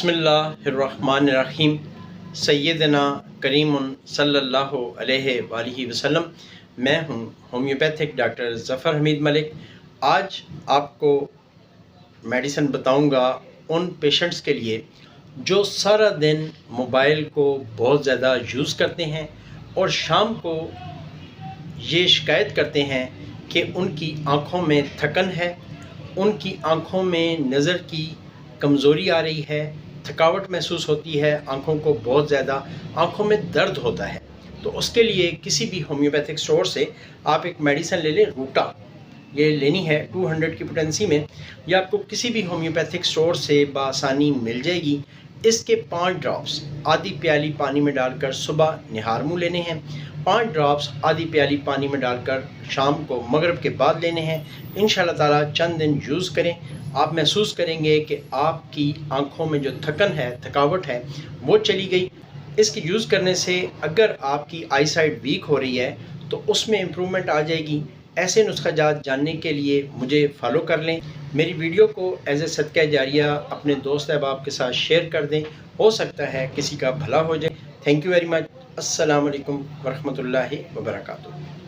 बिस्मिल्लाहिर्रहमानिर्रहीम। सैयदना करीम सल्लल्लाहु अलैहि वालिहि वसल्लम। मैं हूँ होम्योपैथिक डॉक्टर ज़फ़र हमीद मलिक। आज आपको मेडिसिन बताऊँगा उन पेशेंट्स के लिए जो सारा दिन मोबाइल को बहुत ज़्यादा यूज़ करते हैं और शाम को ये शिकायत करते हैं कि उनकी आँखों में थकन है, उनकी आँखों में नज़र की कमज़ोरी आ रही है, थकावट महसूस होती है, आँखों को बहुत ज़्यादा आँखों में दर्द होता है। तो उसके लिए किसी भी होम्योपैथिक स्टोर से आप एक मेडिसिन ले लें। रूटा ये लेनी है 200 की पोटेंसी में। यह आपको किसी भी होम्योपैथिक स्टोर से बआसानी मिल जाएगी। इसके 5 ड्रॉप्स आधी प्याली पानी में डालकर सुबह निहार मुँह लेने हैं। 5 ड्रॉप्स आधी प्याली पानी में डालकर शाम को मगरिब के बाद लेने हैं। इंशाअल्लाह ताला चंद दिन यूज़ करें, आप महसूस करेंगे कि आपकी आँखों में जो थकन है, थकावट है, वो चली गई। इसके यूज़ करने से अगर आपकी आई साइट वीक हो रही है तो उसमें इम्प्रूवमेंट आ जाएगी। ऐसे नुस्खा जात जानने के लिए मुझे फॉलो कर लें। मेरी वीडियो को एज ए सदका जारिया अपने दोस्त अहबाब के साथ शेयर कर दें, हो सकता है किसी का भला हो जाए। Thank you very much. अस्सलाम वालेकुम वरहमतुल्लाहि वबरकातुहू।